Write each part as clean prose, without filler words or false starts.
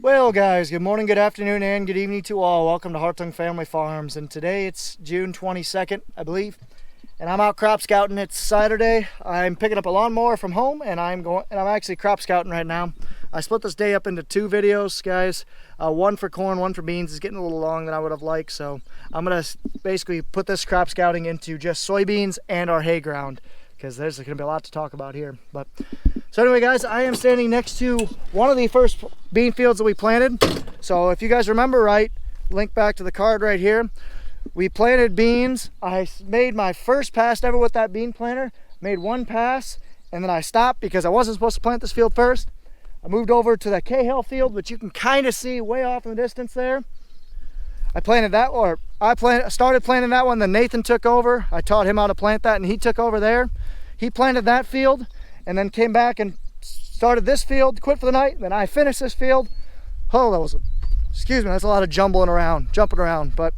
Well guys, good morning, good afternoon, and good evening to all. Welcome to Hartung Family Farms, and today it's June 22nd, I believe, and I'm out crop scouting. It's Saturday. I'm picking up a lawnmower from home, and I'm actually crop scouting right now. I split this day up into two videos, guys. One for corn, one for beans. It's getting a little long than I would have liked, so I'm gonna basically put this crop scouting into just soybeans and our hay ground, because there's gonna be a lot to talk about here. So anyway, guys, I am standing next to one of the first bean fields that we planted. So if you guys remember right, link back to the card right here. We planted beans. I made my first pass ever with that bean planter. Made one pass, and then I stopped because I wasn't supposed to plant this field first. I moved over to the Cahill field, which you can kind of see way off in the distance there. I started planting that one, then Nathan took over. I taught him how to plant that, and he took over there. He planted that field, and then came back and started this field, quit for the night. Then I finished this field. Oh, excuse me, that's a lot of jumping around. But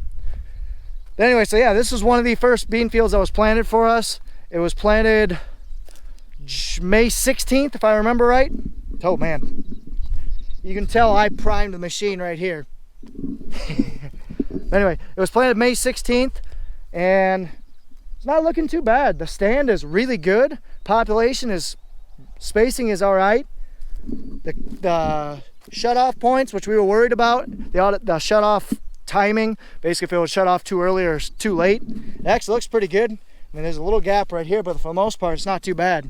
anyway, so yeah, this is one of the first bean fields that was planted for us. It was planted May 16th, if I remember right. Oh man, you can tell I primed the machine right here. Anyway, it was planted May 16th, and it's not looking too bad. The stand is really good. Spacing is all right. The shut-off points, which we were worried about, the shut-off timing, basically if it was shut off too early or too late, it actually looks pretty good. I mean, there's a little gap right here, but for the most part, it's not too bad.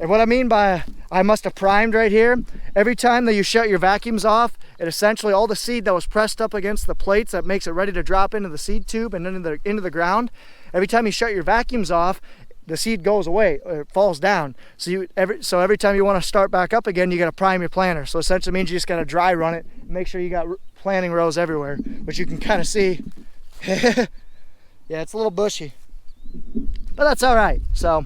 And what I mean by I must have primed right here, every time that you shut your vacuums off, it essentially, all the seed that was pressed up against the plates that makes it ready to drop into the seed tube and into the ground, every time you shut your vacuums off, the seed goes away, or it falls down. So every time you want to start back up again, you got to prime your planter. So essentially means you just got to dry run it and make sure you got planting rows everywhere, which you can kind of see. Yeah, it's a little bushy, but that's all right. So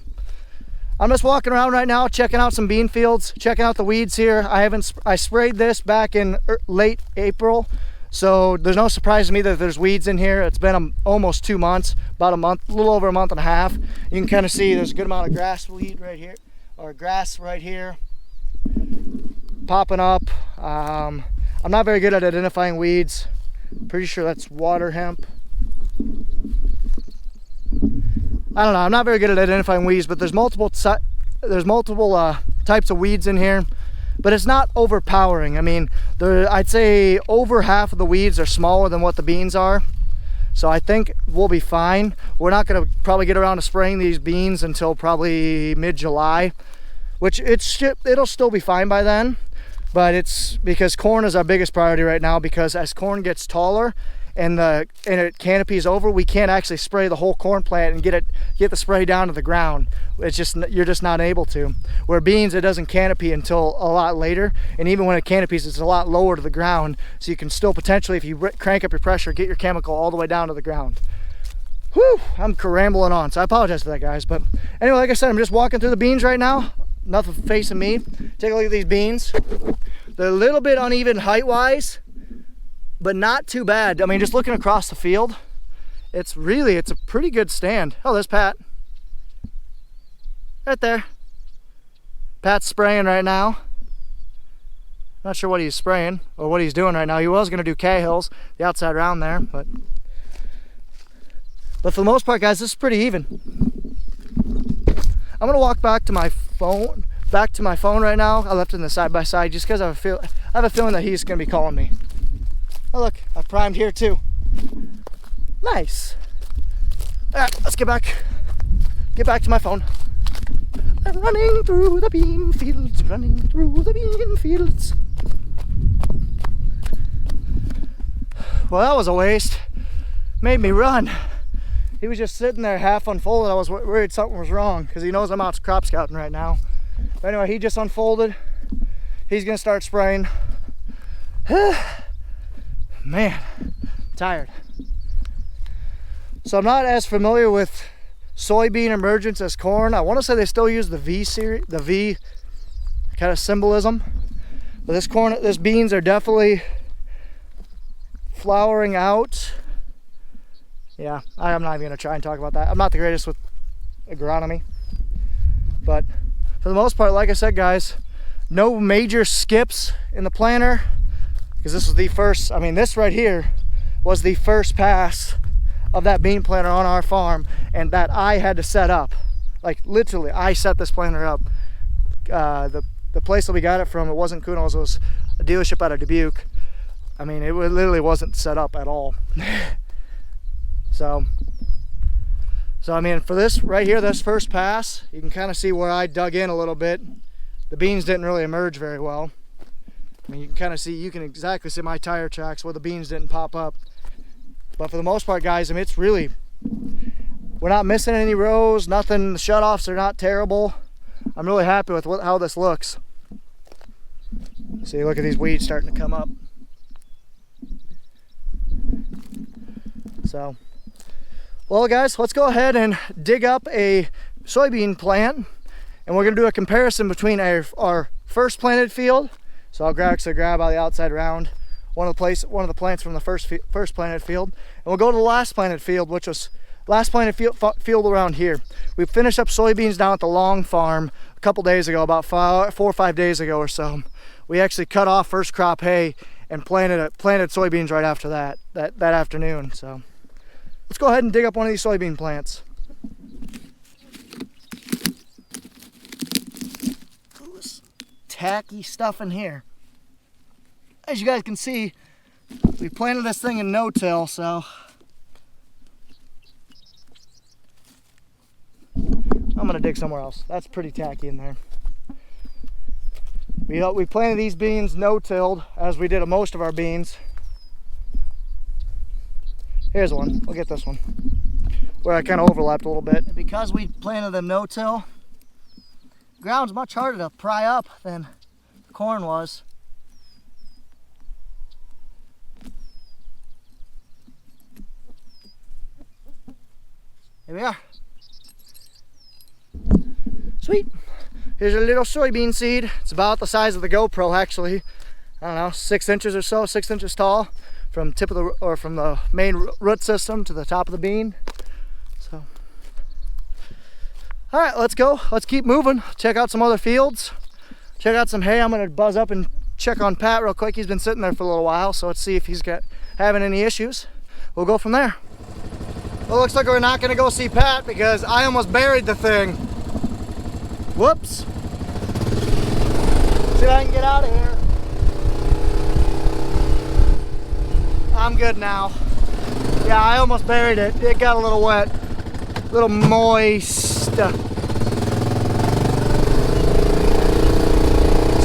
I'm just walking around right now, checking out some bean fields, checking out the weeds here. I sprayed this back in late April, so there's no surprise to me that there's weeds in here. It's been almost 2 months, about a month, a little over a month and a half. You can kind of see there's a good amount of grass weed right here, or grass right here, popping up. I'm not very good at identifying weeds. Pretty sure that's water hemp. I don't know, I'm not very good at identifying weeds, but there's multiple types of weeds in here, but it's not overpowering. I mean, I'd say over half of the weeds are smaller than what the beans are, so I think we'll be fine. We're not going to probably get around to spraying these beans until probably mid-July, which it'll still be fine by then, but it's because corn is our biggest priority right now, because as corn gets taller and it canopies over, we can't actually spray the whole corn plant and get the spray down to the ground. You're just not able to. Where beans, it doesn't canopy until a lot later, and even when it canopies, it's a lot lower to the ground, so you can still potentially, if you crank up your pressure, get your chemical all the way down to the ground. Whew, I'm rambling on, so I apologize for that, guys. But anyway, like I said, I'm just walking through the beans right now. Nothing facing me. Take a look at these beans. They're a little bit uneven height-wise, but not too bad. I mean, just looking across the field, it's a pretty good stand. Oh, there's Pat. Right there. Pat's spraying right now. Not sure what he's spraying or what he's doing right now. He was going to do Cahills, the outside round there, but for the most part, guys, this is pretty even. I'm going to walk back to my phone right now. I left it in the side-by-side just because I have a feeling that he's going to be calling me. Oh look, I've primed here too. Nice. All right, let's get back to my phone. I'm running through the bean fields, running through the bean fields. Well, that was a waste. Made me run. He was just sitting there half unfolded. I was worried something was wrong because he knows I'm out crop scouting right now. But anyway, he just unfolded. He's gonna start spraying. Man, I'm tired. So I'm not as familiar with soybean emergence as corn. I want to say they still use the V series, the V kind of symbolism. But this beans are definitely flowering out. Yeah, I'm not even gonna try and talk about that. I'm not the greatest with agronomy, but for the most part, like I said, guys, No major skips in the planter, because this was the first, I mean, this right here was the first pass of that bean planter on our farm, and that I had to set up. Like literally, I set this planter up. The place that we got it from, it wasn't Kuno's, it was a dealership out of Dubuque. I mean, it literally wasn't set up at all. So I mean, for this right here, this first pass, you can kind of see where I dug in a little bit. The beans didn't really emerge very well. I mean, you can kind of see, you can exactly see my tire tracks where the beans didn't pop up. But for the most part, guys, I mean, it's really, we're not missing any rows, nothing. The shutoffs are not terrible. I'm really happy with how this looks. See, look at these weeds starting to come up. So, well, guys, let's go ahead and dig up a soybean plant, and we're going to do a comparison between our first planted field. So I'll actually grab out the outside round one of the plants from the first planted field, and we'll go to the last planted field, which was last planted field around here. We finished up soybeans down at the Long Farm a couple days ago, about 4 or 5 days ago or so. We actually cut off first crop hay and planted soybeans right after that afternoon. So let's go ahead and dig up one of these soybean plants. Ooh, this tacky stuff in here. As you guys can see, we planted this thing in no-till, so I'm gonna dig somewhere else. That's pretty tacky in there. We planted these beans no-tilled, as we did most of our beans. Here's one. We'll get this one, where I kind of overlapped a little bit. Because we planted them no-till, the ground's much harder to pry up than the corn was. Here we are. Sweet. Here's a little soybean seed. It's about the size of the GoPro, actually. I don't know, 6 inches or so, 6 inches tall, from from the main root system to the top of the bean. So, all right, let's go. Let's keep moving. Check out some other fields. Check out some hay. I'm gonna buzz up and check on Pat real quick. He's been sitting there for a little while, so let's see if he's having any issues. We'll go from there. Well, looks like we're not gonna go see Pat because I almost buried the thing. Whoops. See if I can get out of here. I'm good now. Yeah, I almost buried it. It got a little wet, a little moist. So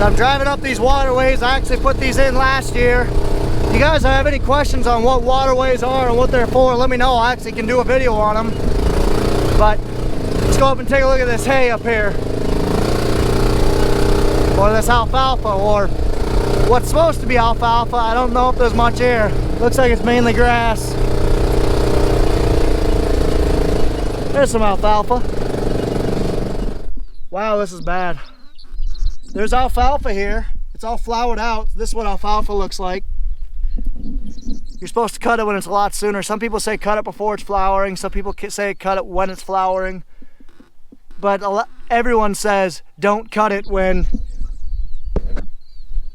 I'm driving up these waterways. I actually put these in last year. If you guys have any questions on what waterways are and what they're for, let me know. I actually can do a video on them. But let's go up and take a look at this hay up here. Or this alfalfa, or what's supposed to be alfalfa. I don't know if there's much here. Looks like it's mainly grass. There's some alfalfa. Wow, this is bad. There's alfalfa here. It's all flowered out. This is what alfalfa looks like. You're supposed to cut it when it's a lot sooner. Some people say cut it before it's flowering. Some people say cut it when it's flowering. But everyone says don't cut it when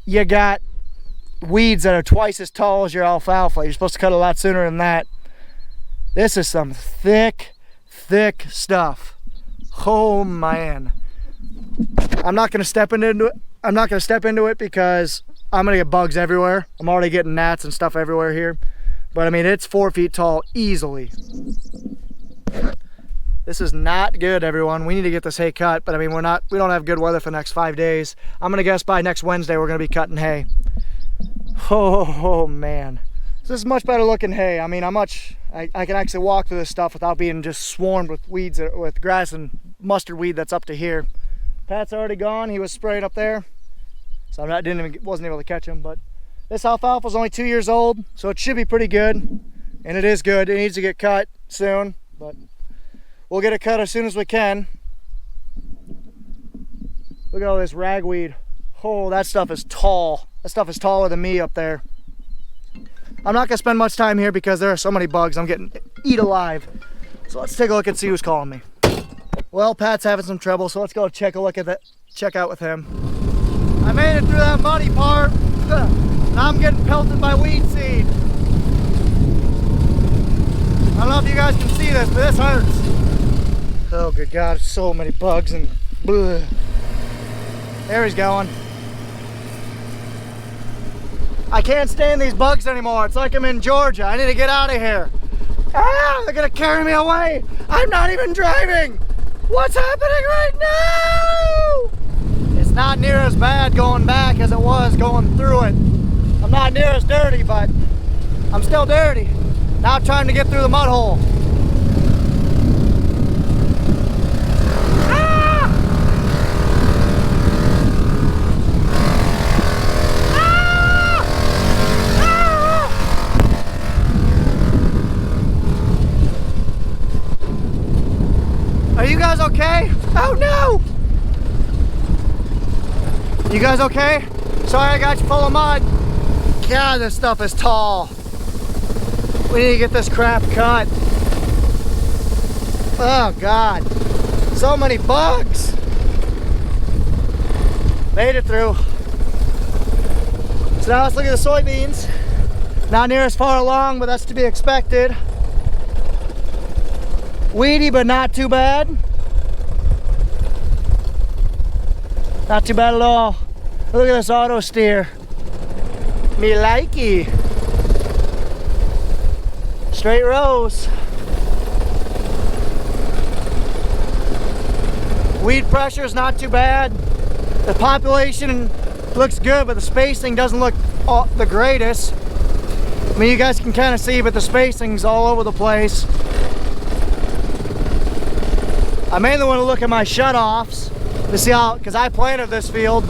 you got weeds that are twice as tall as your alfalfa. You're supposed to cut it a lot sooner than that. This is some thick stuff. Oh man. I'm not gonna step into it. I'm not gonna step into it because I'm gonna get bugs everywhere. I'm already getting gnats and stuff everywhere here. But I mean, it's 4 feet tall easily. This is not good, everyone. We need to get this hay cut, but I mean, we don't have good weather for the next 5 days. I'm gonna guess by next Wednesday we're gonna be cutting hay. Oh man. This is much better looking hay. I mean, I can actually walk through this stuff without being just swarmed with weeds, with grass and mustard weed that's up to here. Pat's already gone. He was sprayed up there, so I wasn't able to catch him. But this alfalfa is only 2 years old, so it should be pretty good, and it is good. It needs to get cut soon, but we'll get it cut as soon as we can. Look at all this ragweed. Oh, that stuff is tall. That stuff is taller than me up there. I'm not gonna spend much time here because there are so many bugs. I'm getting eat alive. So let's take a look and see who's calling me. Well, Pat's having some trouble, so let's go check out with him. I made it through that muddy part. And I'm getting pelted by weed seed. I don't know if you guys can see this, but this hurts. Oh good God, so many bugs and bleh. There he's going. I can't stand these bugs anymore. It's like I'm in Georgia. I need to get out of here. Ah, they're gonna carry me away. I'm not even driving. What's happening right now? It's not near as bad going back as it was going through it. I'm not near as dirty, but I'm still dirty. Now I'm trying to get through the mud hole. Ah! Ah! Are you guys okay? Oh no! You guys okay? Sorry I got you full of mud. God, this stuff is tall. We need to get this crap cut. Oh God, so many bugs. Made it through. So now let's look at the soybeans. Not near as far along, but that's to be expected. Weedy, but not too bad. Not too bad at all. Look at this auto steer. Me likey. Straight rows. Weed pressure is not too bad. The population looks good, but the spacing doesn't look the greatest. I mean, you guys can kind of see, but the spacing's all over the place. I mainly want to look at my shutoffs to see how, because I planted this field,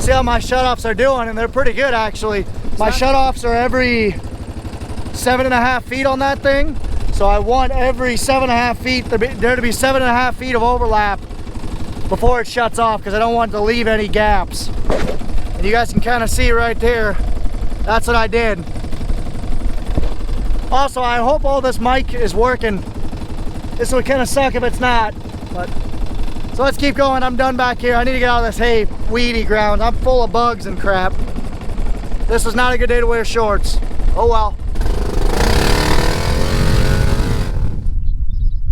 see how my shutoffs are doing, and they're pretty good actually. My shutoffs are every 7.5 feet on that thing, so I want every 7.5 feet there to be 7.5 feet of overlap before it shuts off, because I don't want to leave any gaps. And you guys can kind of see right there, that's what I did. Also, I hope all this mic is working. This would kind of suck if it's not, but so let's keep going. I'm done back here. I need to get out of this hay weedy ground. I'm full of bugs and crap. This was not a good day to wear shorts. Oh well.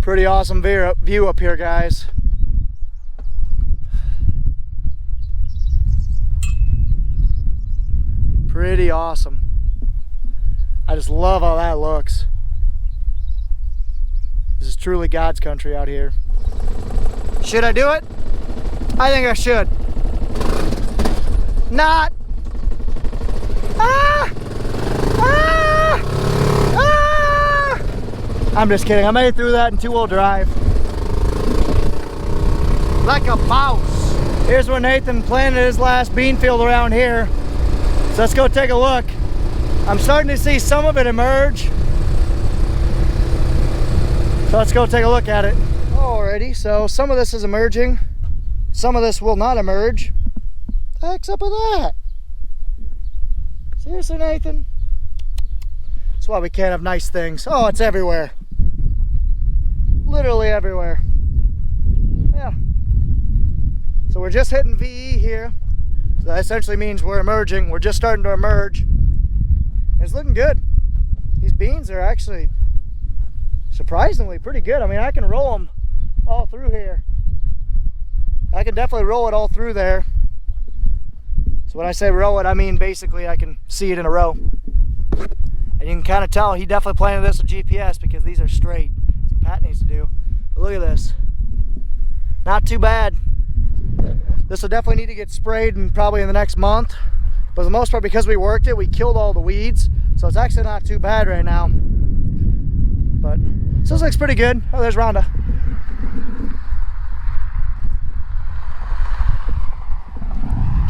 Pretty awesome view up here, guys. Pretty awesome. I just love how that looks. This is truly God's country out here. Should I do it? I think I should. Not. Ah! Ah! Ah! I'm just kidding. I made it through that in 2-wheel drive. Like a mouse. Here's where Nathan planted his last bean field around here. So let's go take a look. I'm starting to see some of it emerge. So let's go take a look at it. Alrighty, so some of this is emerging. Some of this will not emerge. What the heck's up with that? Seriously, Nathan? That's why we can't have nice things. Oh, it's everywhere. Literally everywhere. Yeah. So we're just hitting VE here. So that essentially means we're emerging. We're just starting to emerge. And it's looking good. These beans are actually surprisingly pretty good. I mean, I can roll them all through here. I can definitely roll it all through there. So when I say row it, I mean basically I can see it in a row. And you can kind of tell he definitely planted this with GPS because these are straight. That's what Pat needs to do. But look at this. Not too bad. This will definitely need to get sprayed probably in the next month. But for the most part, because we worked it, we killed all the weeds. So it's actually not too bad right now. But this looks pretty good. Oh, there's Rhonda.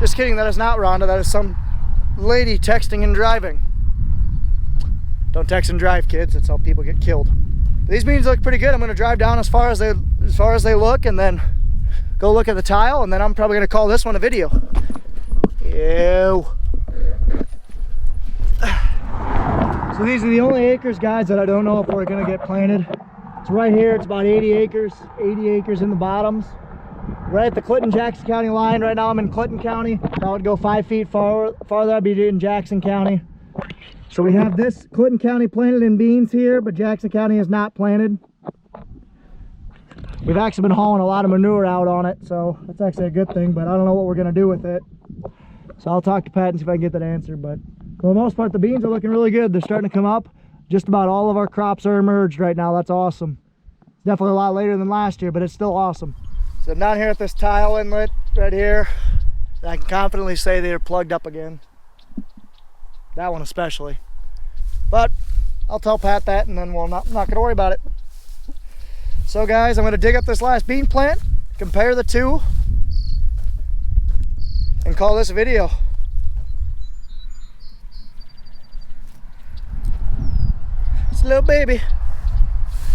Just kidding, that is not Rhonda. That is some lady texting and driving. Don't text and drive, kids. That's how people get killed. But these beans look pretty good. I'm going to drive down as far as they look, and then go look at the tile, and then I'm probably going to call this one a video. Ew. So these are the only acres, guys, that I don't know if we're going to get planted. It's right here. It's about 80 acres. 80 acres in the bottoms. right at the Clinton-Jackson County line. Right now I'm in Clinton County. If I would go 5 feet farther, I'd be in Jackson County. So we have this Clinton County planted in beans here, but Jackson County is not planted. We've actually been hauling a lot of manure out on it, so that's actually a good thing, but I don't know what we're gonna do with it. So I'll talk to Pat and see if I can get that answer, but for the most part, the beans are looking really good. They're starting to come up. Just about all of our crops are emerged right now. That's awesome. It's definitely a lot later than last year, but it's still awesome. So I'm down here at this tile inlet right here. I can confidently say they're plugged up again. That one especially. But I'll tell Pat that, and then I'm not gonna worry about it. So guys, I'm gonna dig up this last bean plant, compare the two, and call this a video. It's a little baby.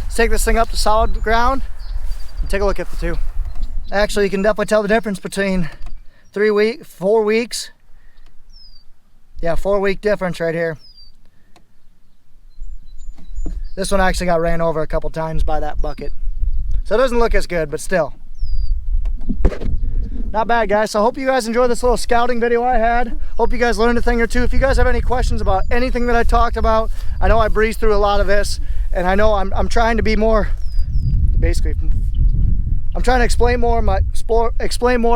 Let's take this thing up to solid ground and take a look at the two. Actually, you can definitely tell the difference between 4 weeks. Yeah, 4-week difference right here. This one actually got ran over a couple times by that bucket. So it doesn't look as good, but still. Not bad, guys. So I hope you guys enjoyed this little scouting video I had. Hope you guys learned a thing or two. If you guys have any questions about anything that I talked about, I know I breezed through a lot of this, and I know I'm trying to be more, basically, I'm trying to explain more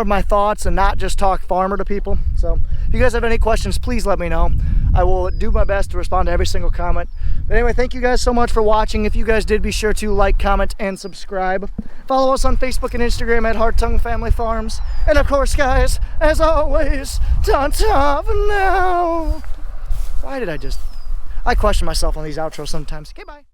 of my thoughts and not just talk farmer to people. So if you guys have any questions, please let me know. I will do my best to respond to every single comment. But anyway, thank you guys so much for watching. If you guys did, be sure to like, comment, and subscribe. Follow us on Facebook and Instagram at Hartung Family Farms. And of course, guys, as always, ta-ta for now. Why did I question myself on these outros sometimes. Okay, bye.